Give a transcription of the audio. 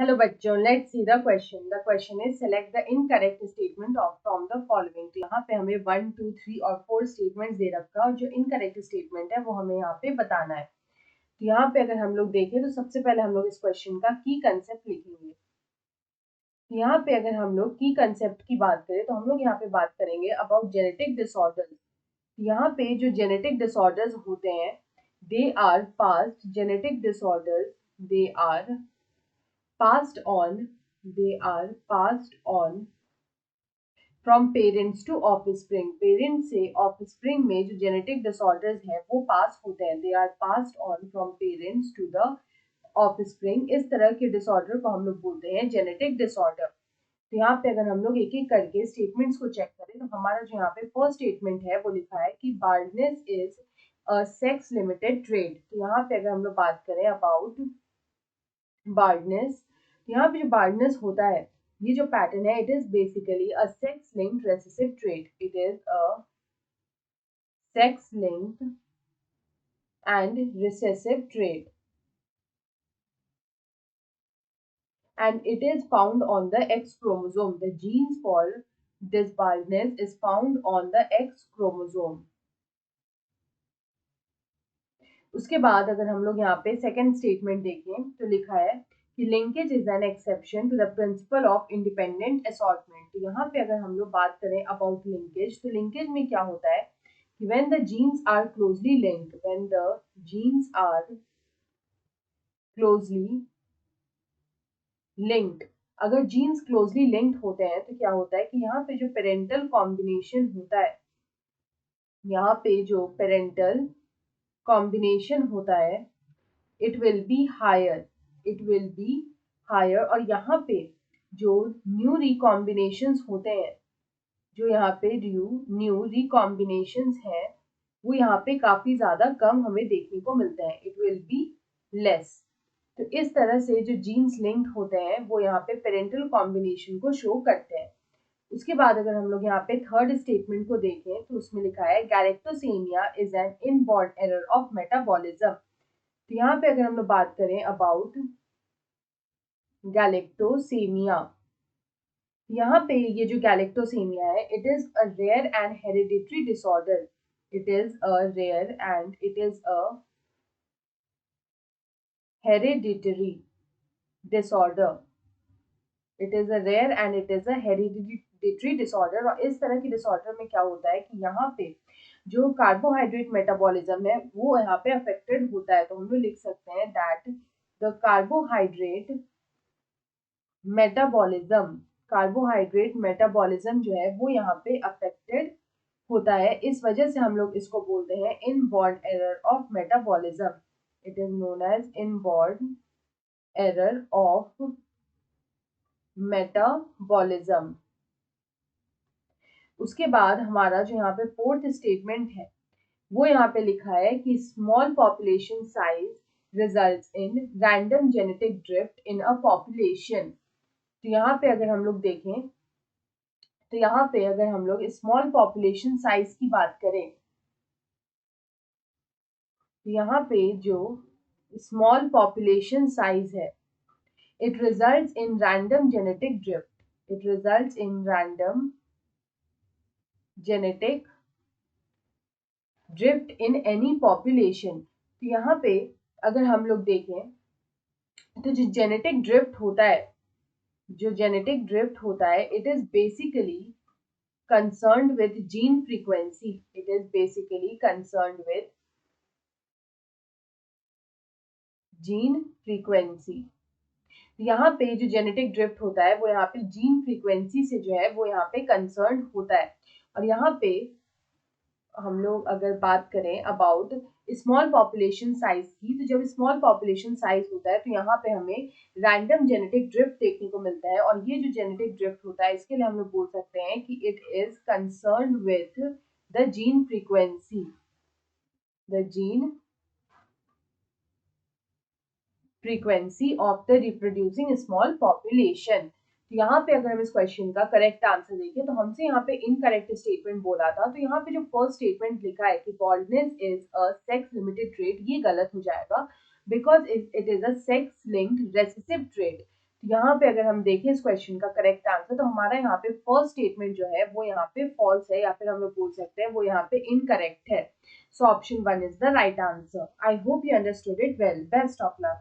Hello बच्चों, let's see the question. The question is select the incorrect statement of from the following. तो यहाँ पे हमें 1, 2, 3 और 4 स्टेटमेंट्स दे रखा और जो इनकरेक्ट स्टेटमेंट है वो हमें यहाँ पे बताना है। तो यहाँ पे अगर हम लोग देखें तो सबसे पहले हम लोग इस क्वेश्चन का की कंसेप्ट लिखेंगे। तो यहाँ पे अगर हम लोग की कंसेप्ट की बात करें तो हम लोग यहाँ पे बात करेंगे अबाउट जेनेटिक डिसऑर्डर्स। यहाँ पे जो जेनेटिक डिसऑर्डर्स होते हैं they are passed genetic disorders, they are passed on they are passed on from parents to offspring। Parents से ऑफस्प्रिंग में जो जेनेटिक डिसऑर्डर्स हैं वो पास होते हैं। They are passed on from parents to the offspring. इस तरह के डिसऑर्डर को हम लोग बोलते हैं जेनेटिक डिसऑर्डर। तो यहाँ पे अगर हम लोग एक एक करके स्टेटमेंट्स को चेक करें तो हमारा जो यहाँ पे फर्स्ट स्टेटमेंट है वो लिखा है कि baldness is a sex limited trade. तो यहाँ पे अगर हम लोग बात करें अबाउट बार्डनेस, यहाँ पे जो बार्डनेस होता है ये जो पैटर्न है it is basically a sex linked recessive trait. It is a sex linked and recessive trait and it is found on the X chromosome. The genes for this baldness is found on the X chromosome. उसके बाद अगर हम लोग यहाँ पे second statement देखें तो लिखा है कि linkage is an exception to the principle of independent assortment. तो यहाँ पे अगर हम लोग बात करें अबाउट लिंकेज तो लिंकेज में क्या होता है कि when the genes are closely linked, when the genes are closely linked, अगर जीन्स क्लोजली लिंक्ड होते हैं तो क्या होता है कि यहाँ पे जो पेरेंटल कॉम्बिनेशन होता है, यहाँ पे जो पेरेंटल कॉम्बिनेशन होता है it will be higher, it will be higher. और यहाँ पे जो न्यू रिकॉम्बिनेशंस होते हैं, जो यहाँ पे न्यू रिकॉम्बिनेशंस हैं वो यहाँ पे काफी ज्यादा कम हमें देखने को मिलते हैं। It will be less. तो इस तरह से जो जीन्स लिंक्ड होते हैं वो यहाँ पे पेरेंटल कॉम्बिनेशन को शो करते हैं। उसके बाद अगर हम लोग यहाँ पे थर्ड स्टेटमेंट को देखें तो उसमें लिखा है galactosemia is an inborn error of metabolism. तो यहाँ पे अगर हम लोग बात करें अबाउट गैलेक्टोसेमिया, यहाँ पे ये जो गैलेक्टोसेमिया है it is a rare and hereditary disorder. It is a rare and it is a hereditary disorder. It is a rare and it is a hereditary disorder. और इस तरह की डिसऑर्डर में क्या होता है कि यहाँ पे जो कार्बोहाइड्रेट मेटाबॉलिज्म है वो यहाँ पे अफेक्टेड होता है। तो हम लोग लिख सकते हैं that the carbohydrate metabolism, carbohydrate metabolism जो है वो यहाँ पे अफेक्टेड होता है। इस वजह से हम लोग इसको बोलते हैं inborn error of metabolism. It is known as inborn error of metabolism. उसके बाद हमारा जो यहाँ पे फोर्थ स्टेटमेंट है वो यहाँ पे लिखा है कि small population size results in random genetic drift in a population. तो यहाँ पे अगर हम लोग देखें तो यहाँ पे अगर हम लोग स्मॉल पॉपुलेशन साइज की बात करें तो यहाँ पे जो स्मॉल पॉपुलेशन साइज है it results in random genetic drift, it results in random genetic drift in any population. तो यहाँ पे अगर हम लोग देखें तो जो जेनेटिक ड्रिफ्ट होता है, जो जेनेटिक ड्रिफ्ट होता है it is basically concerned with gene frequency, it is basically concerned with gene frequency। यहाँ पे जो जेनेटिक ड्रिफ्ट होता है वो यहाँ पे जीन फ्रीक्वेंसी से जो है वो यहाँ पे कंसर्न होता है। और यहाँ पे हम लोग अगर बात करें अबाउट स्मॉल पॉपुलेशन साइज की, तो जब स्मॉल पॉपुलेशन साइज होता है तो यहाँ पे हमें रैंडम जेनेटिक ड्रिफ्ट देखने को मिलता है। और ये जो जेनेटिक ड्रिफ्ट होता है इसके लिए हम लोग बोल सकते हैं कि it is concern with the gene frequency, the gene frequency of the reproducing small population. तो यहाँ पे अगर हम इस क्वेश्चन का करेक्ट आंसर देखें तो हमसे यहाँ पे इनकरेक्ट स्टेटमेंट बोला था। तो यहाँ पे जो फर्स्ट स्टेटमेंट लिखा है कि baldness is a sex limited trait, ये गलत हो जाएगा because it is a sex linked recessive trait. यहाँ पे अगर हम देखें इस क्वेश्चन का करेक्ट आंसर, तो हमारा यहाँ पे फर्स्ट स्टेटमेंट जो है वो यहाँ पे फॉल्स है, या फिर हम लोग बोल सकते हैं वो यहाँ पे इनकरेक्ट है। So option 1 is the right answer. I hope you understood it well. Best of luck.